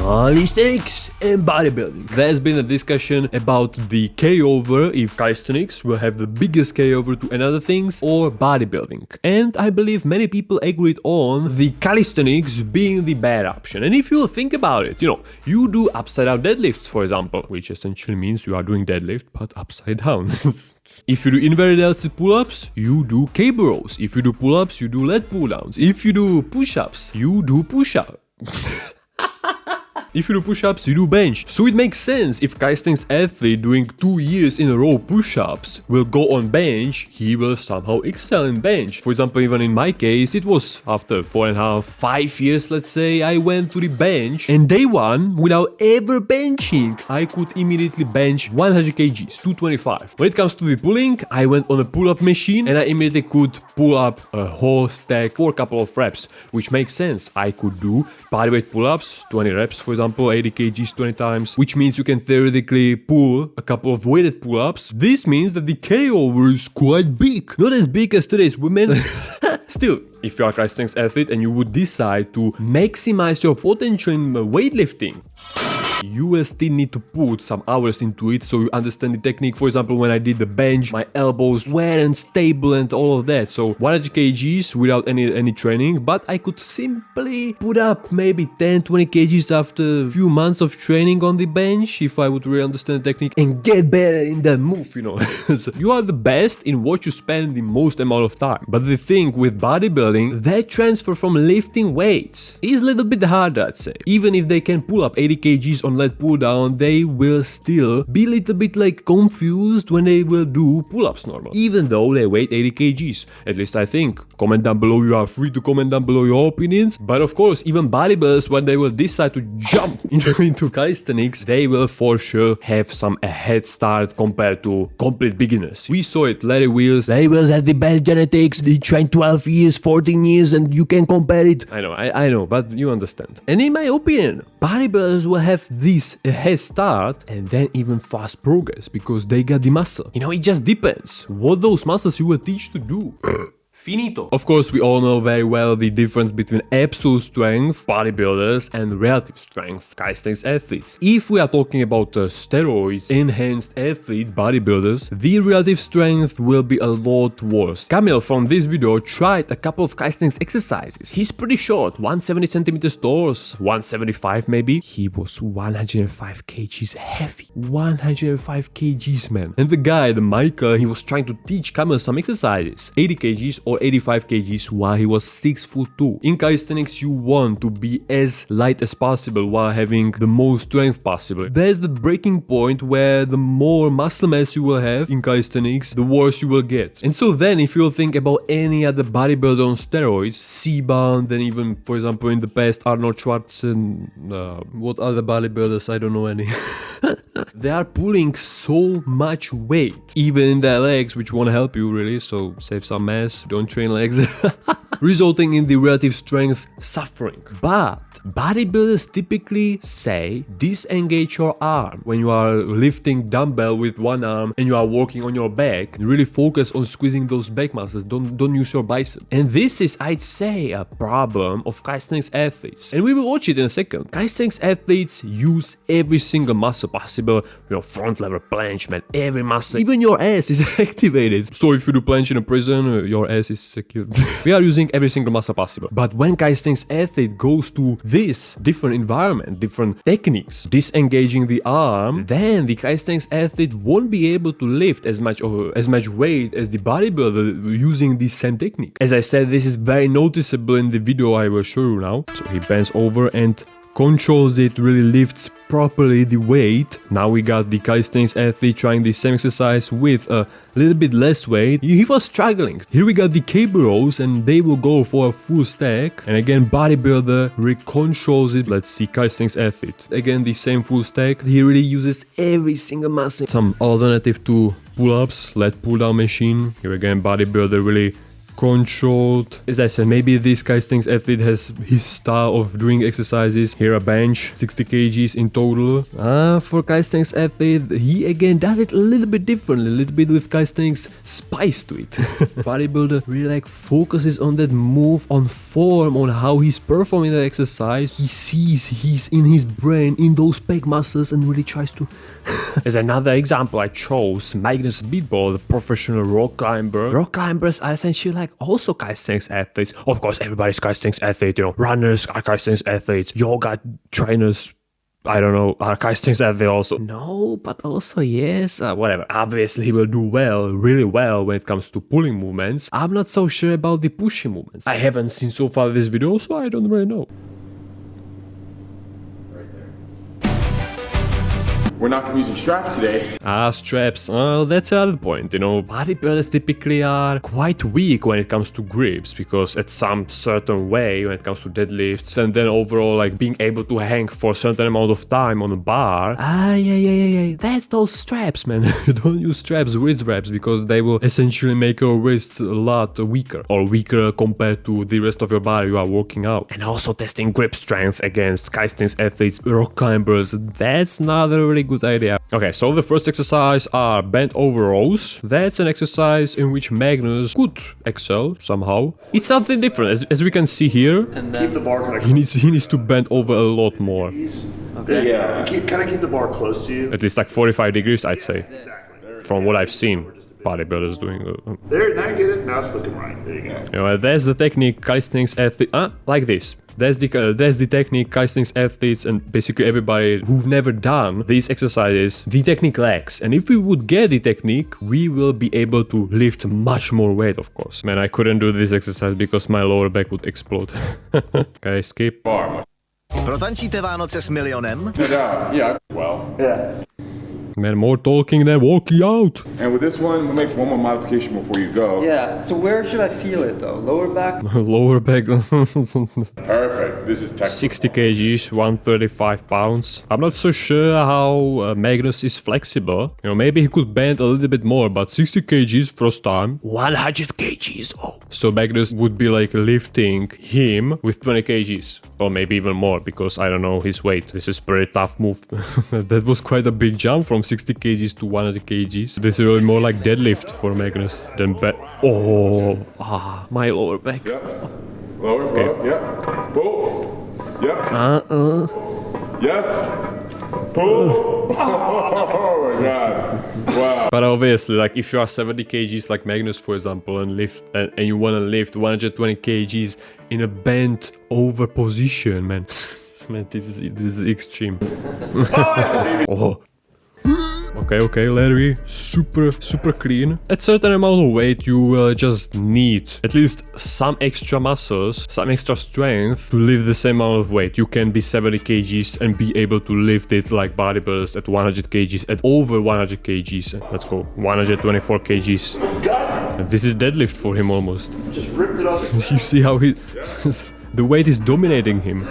Calisthenics and bodybuilding. There's been a discussion about the carryover, if calisthenics will have the biggest carryover to another things, or bodybuilding. And I believe many people agreed on the calisthenics being the bad option. And if you think about it, you do upside down deadlifts, for example, which essentially means you are doing deadlift but upside down. If you do inverted L sit pull-ups, you do cable rows. If you do pull-ups, you do leg pull-downs. If you do push-ups, you do push-ups. If you do push-ups, you do bench. So it makes sense if calisthenics athlete doing 2 years in a row push-ups will go on bench, he will somehow excel in bench. For example, even in my case, it was after 4.5, 5 years, let's say, I went to the bench, and day one, without ever benching, I could immediately bench 100 kgs, 225. When it comes to the pulling, I went on a pull-up machine and I immediately could pull up a whole stack for a couple of reps, which makes sense. I could do bodyweight pull-ups, 20 reps, for example, 80 kgs 20 times, which means you can theoretically pull a couple of weighted pull-ups. This means that the carryover is quite big. Not as big as today's women. Still, if you are a calisthenics athlete and you would decide to maximize your potential in weightlifting, you will still need to put some hours into it so you understand the technique. For example, when I did the bench, my elbows weren't stable and all of that. So 100 kgs without any training, but I could simply put up maybe 10-20 kgs after a few months of training on the bench if I would really understand the technique and get better in that move, So you are the best in what you spend the most amount of time. But the thing with bodybuilding, that transfer from lifting weights is a little bit harder, I'd say. Even if they can pull up 80 kgs on leg pull down, they will still be a little bit confused when they will do pull-ups normal, even though they weigh 80 kgs. At least I think. Comment down below, you are free to comment down below your opinions. But of course, even bodybuilders, when they will decide to jump into calisthenics, they will for sure have a head start compared to complete beginners. We saw it, Larry Wheels. Larry Wheels had the best genetics, he trained 12 years, 14 years, and you can compare it. I know, but you understand. And in my opinion, bodybuilders will have this head start and then even fast progress because they got the muscle. It just depends what those muscles you will teach to do. Finito. Of course, we all know very well the difference between absolute strength bodybuilders and relative strength calisthenics athletes. If we are talking about steroids enhanced athlete bodybuilders, the relative strength will be a lot worse. Kamil from this video tried a couple of calisthenics exercises. He's pretty short, 170 centimeters tall, 175 maybe. He was 105 kgs heavy. 105 kgs, man. And the guy, the Michal, he was trying to teach Kamil some exercises. 80 kgs or 85 kgs while he was 6'2". In calisthenics, you want to be as light as possible while having the most strength possible. There's the breaking point where the more muscle mass you will have in calisthenics, the worse you will get. And so then, if you think about any other bodybuilder on steroids, C-Bound, then even, for example, in the past, Arnold Schwarzenegger, what other bodybuilders, I don't know any. They are pulling so much weight, even in their legs, which won't help you really, so save some mass, don't train legs, resulting in the relative strength suffering. But bodybuilders typically say disengage your arm when you are lifting dumbbell with one arm and you are working on your back. Really focus on squeezing those back muscles, don't use your bicep. And this is, I'd say, a problem of calisthenics athletes. And we will watch it in a second. Calisthenics athletes use every single muscle possible, front lever planche, man, every muscle, even your ass is activated. So if you do planche in a prison, your ass is secured. We are using every single muscle possible. But when calisthenics athlete goes to this different environment, different techniques, disengaging the arm, then the calisthenics athlete won't be able to lift as much weight as the bodybuilder using the same technique. As I said, this is very noticeable in the video I will show you now. So he bends over and controls it, really lifts properly the weight. Now we got the calisthenics athlete trying the same exercise with a little bit less weight. He was struggling. Here we got the cable rows and they will go for a full stack. And again, bodybuilder really controls it. Let's see calisthenics athlete. Again, the same full stack. He really uses every single muscle. Some alternative to pull-ups, leg pull-down machine. Here again, bodybuilder really controlled. As I said, maybe this calisthenics athlete has his style of doing exercises. Here a bench, 60 kgs in total. For calisthenics athlete, he again does it a little bit differently, a little bit with calisthenics spice to it. Bodybuilder really like focuses on that move, on form, on how he's performing the exercise. He sees he's in his brain, in those pec muscles, and really tries to... As another example, I chose Magnus Mitdbo, the professional rock climber. Rock climbers are essentially like also calisthenics athletes. Of course, everybody's calisthenics athlete, you know, runners are calisthenics athletes, yoga trainers, I don't know, are calisthenics athletes also. No, but also yes, whatever. Obviously, he will do well, really well when it comes to pulling movements. I'm not so sure about the pushing movements. I haven't seen so far this video, so I don't really know. We're not going to be using straps today. Straps. That's another point. You know, bodybuilders typically are quite weak when it comes to grips, because at some certain way when it comes to deadlifts, and then overall like being able to hang for a certain amount of time on a bar. Yeah. That's those straps, man. You don't use straps with straps because they will essentially make your wrists a lot weaker, or weaker compared to the rest of your body you are working out. And also testing grip strength against calisthenics athletes, rock climbers. That's not a really good idea. Okay, so the first exercise are bent over rows. That's an exercise in which Magnus could excel somehow. It's something different, as we can see here. And then Keep the bar kind of... He needs to bend over a lot more. okay. Yeah, kind of keep the bar close to you. At least like 45 degrees, I'd say. Exactly. From what I've seen bodybuilders doing. There, now you get it. Now it's looking right. There you go. You know, that's the technique calisthenics athlete. Like this. That's the technique calisthenics athletes and basically everybody who've never done these exercises, the technique lacks. And if we would get the technique, we will be able to lift much more weight, of course. Man, I couldn't do this exercise because my lower back would explode. Okay, skip. Bar. Protančíte Vánoce s milionem? Yeah, well. Yeah. Man, more talking than walking out. And with this one, we'll make one more modification before you go. Yeah, so where should I feel it though? Lower back? Lower back. Perfect. This is technical. 60 kgs, 135 pounds. I'm not so sure how Magnus is flexible. You know, maybe he could bend a little bit more, but 60 kgs first time. 100 kgs. Oh. So Magnus would be like lifting him with 20 kgs. Or maybe even more, because I don't know his weight. This is pretty tough move. That was quite a big jump from 60 kgs to 100 kgs. This is really more like deadlift for Magnus than my lower back. Yeah. Lower, okay. Lower, yeah. Pull. Yeah. Yes. Pull. Oh my god. Wow. But obviously, like if you are 70 kgs like Magnus, for example, and you want to lift 120 kgs in a bent over position, man. Man, this is extreme. Oh. Okay, Larry, super clean. At certain amount of weight, you will just need at least some extra muscles, some extra strength to lift the same amount of weight. You can be 70 kgs and be able to lift it like bodybuilders at 100 kgs, at over 100 kgs. Let's go, 124 kgs. And this is deadlift for him almost. Just ripped it off. You see how he... the weight is dominating him.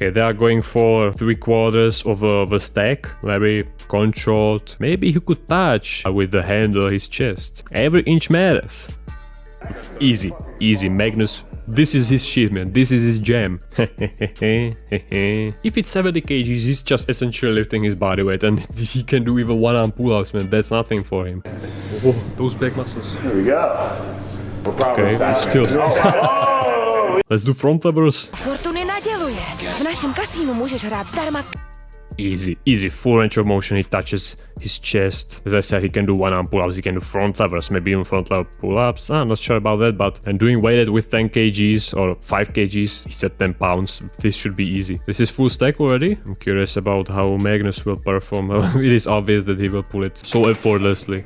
Okay, they are going for 3/4 of a stack. Very controlled. Maybe he could touch with the handle his chest. Every inch matters. Easy. Magnus, this is his shit, man. This is his jam. If it's 70 kgs, he's just essentially lifting his body weight, and he can do even one-arm pull-ups, man. That's nothing for him. Oh, those back muscles. Here we go. Okay, still. Let's do front levers. Fortuny naděluje. V našem kasínu můžeš hrát zdarma. Easy, full range of motion. He touches his chest. As I said, he can do one-arm pull-ups, he can do front levers, maybe even front lever pull-ups. I'm not sure about that, but and doing weighted with 10 kgs or 5 kgs, he's at 10 pounds. This should be easy. This is full stack already. I'm curious about how Magnus will perform. It is obvious that he will pull it so effortlessly.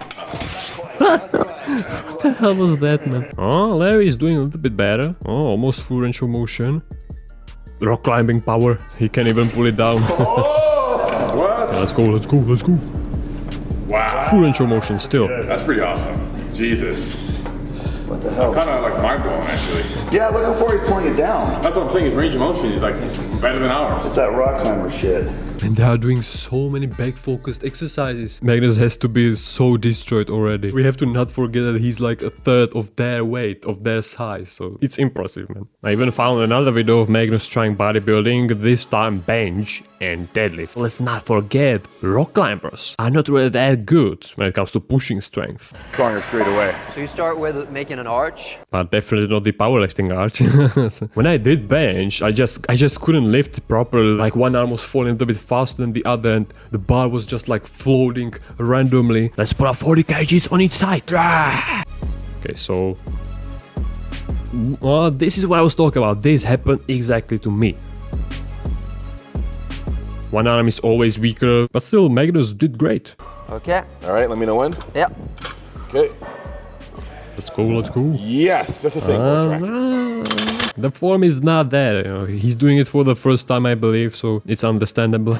What the hell was that, man? Oh, Larry is doing a little bit better. Oh, almost full range of motion. Rock climbing power. He can even pull it down. What? Let's go. Wow. Full range of motion still. That's pretty awesome. Jesus. What the hell? Kind of like mind blowing, actually. Yeah, look how far he's pulling it down. That's what I'm saying. His range of motion is like better than ours. It's that rock climber shit. And they are doing so many back-focused exercises. Magnus has to be so destroyed already. We have to not forget that he's like a third of their weight, of their size. So it's impressive, man. I even found another video of Magnus trying bodybuilding, this time bench and deadlift. Let's not forget, rock climbers are not really that good when it comes to pushing strength. Stronger straight away. So you start with making an arch. But definitely not the powerlifting arch. When I did bench, I just couldn't lift it properly. Like one arm was falling a little bit faster than the other and the bar was just like floating randomly. Let's put up 40 kgs on each side. Okay, so this is what I was talking about. This happened exactly to me. One arm is always weaker, but still Magnus did great. Okay. All right, let me know when. Yeah. Okay. Let's go, let's go. Yes, that's the same track. The form is not there, you know. He's doing it for the first time, I believe, so it's understandable.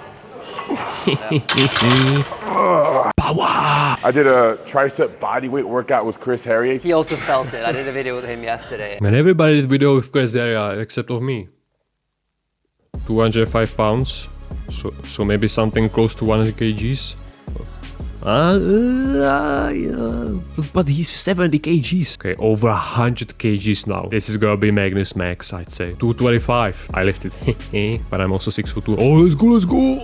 Power! I did a tricep bodyweight workout with Heria. He also felt it. I did a video with him yesterday. And everybody did video with Heria except of me. 205 pounds, so maybe something close to 100 kgs. But he's 70 kgs. Okay, over 100 kgs now. This is gonna be Magnus max, I'd say. 225. I lifted. But I'm also 6'2". Oh, let's go, let's go.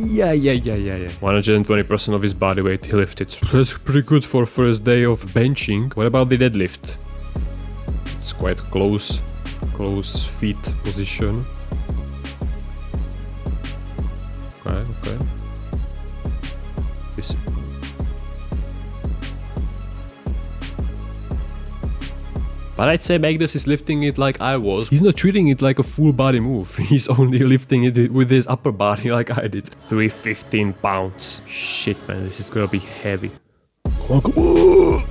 Yeah. 120% of his body weight he lifted. That's pretty good for first day of benching. What about the deadlift? It's quite close feet position. Okay. But I'd say Magnus is lifting it like I was. He's not treating it like a full body move. He's only lifting it with his upper body like I did. 315 pounds. Shit, man, this is gonna be heavy. Come on.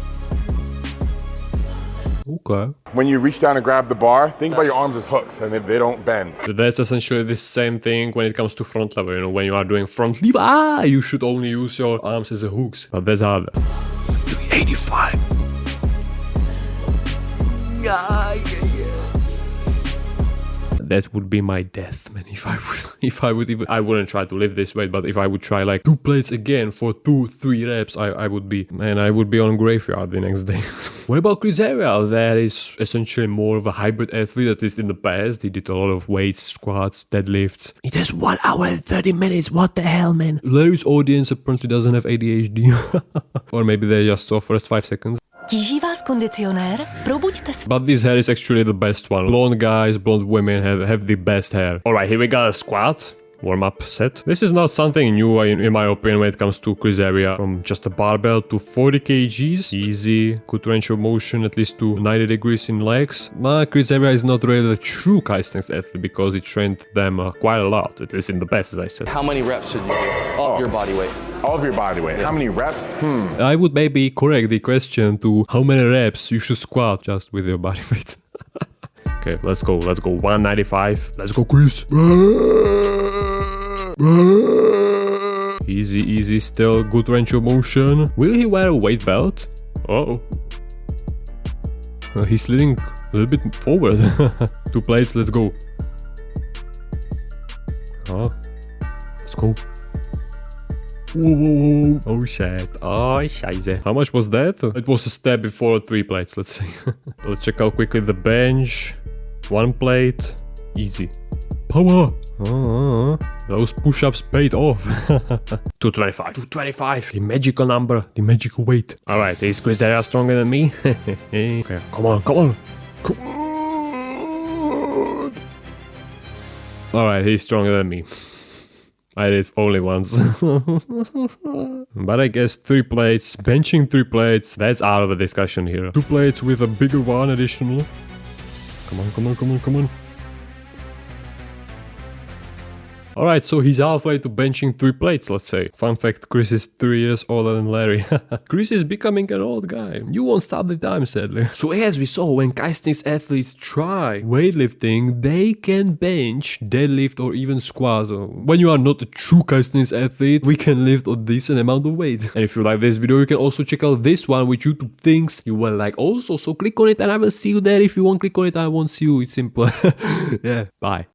Okay. When you reach down and grab the bar, think about your arms as hooks and they don't bend. That's essentially the same thing when it comes to front lever. You know, when you are doing front lever, you should only use your arms as a hooks. But that's harder. 385. That would be my death, man. I wouldn't try to lift this weight, but if I would try like 2 plates again for 2-3 reps, I would be on graveyard the next day. What about Heria? That is essentially more of a hybrid athlete, at least in the past. He did a lot of weights, squats, deadlifts. It has 1 hour and 30 minutes. What the hell, man? Larry's audience apparently doesn't have ADHD. Or maybe they just saw first 5 seconds. Tíží vás kondicionér? Probuďte se. But this hair is actually the best one. Blonde guys, blonde women have the best hair. Alright, here we got a squat. Warm-up set. This is not something new in my opinion when it comes to Heria. From just a barbell to 40 kgs. Easy, good range of motion, at least to 90 degrees in legs. But Heria is not really the true calisthenics athlete because he trained them quite a lot, at least in the past, as I said. How many reps should you do of your body weight? All of your body weight. How many reps? I would maybe correct the question to how many reps you should squat just with your body weight. Okay, let's go. 195. Let's go, Chris. Easy, still good range of motion. Will he wear a weight belt? Uh-oh. He's leaning a little bit forward. 2 plates, let's go. Let's go. Whoa. Oh shit. Oh scheiße. How much was that? It was a step before 3 plates, let's see. Let's check out quickly the bench. 1 plate. Easy. Power. Those push-ups paid off. 225. The magical number. The magical weight. Alright, is Heria stronger than me? Okay, come on. Alright, he's stronger than me. I did only once. But I guess 3 plates, benching 3 plates, that's out of the discussion here. 2 plates with a bigger one additional. Come on. Alright, so he's halfway to benching 3 plates, let's say. Fun fact, Chris is 3 years older than Larry. Chris is becoming an old guy. You won't stop the time, sadly. So as we saw, when calisthenics athletes try weightlifting, they can bench, deadlift, or even squat. So when you are not a true calisthenics athlete, we can lift a decent amount of weight. And if you like this video, you can also check out this one, which YouTube thinks you will like also. So click on it and I will see you there. If you won't click on it, I won't see you. It's simple. Yeah, bye.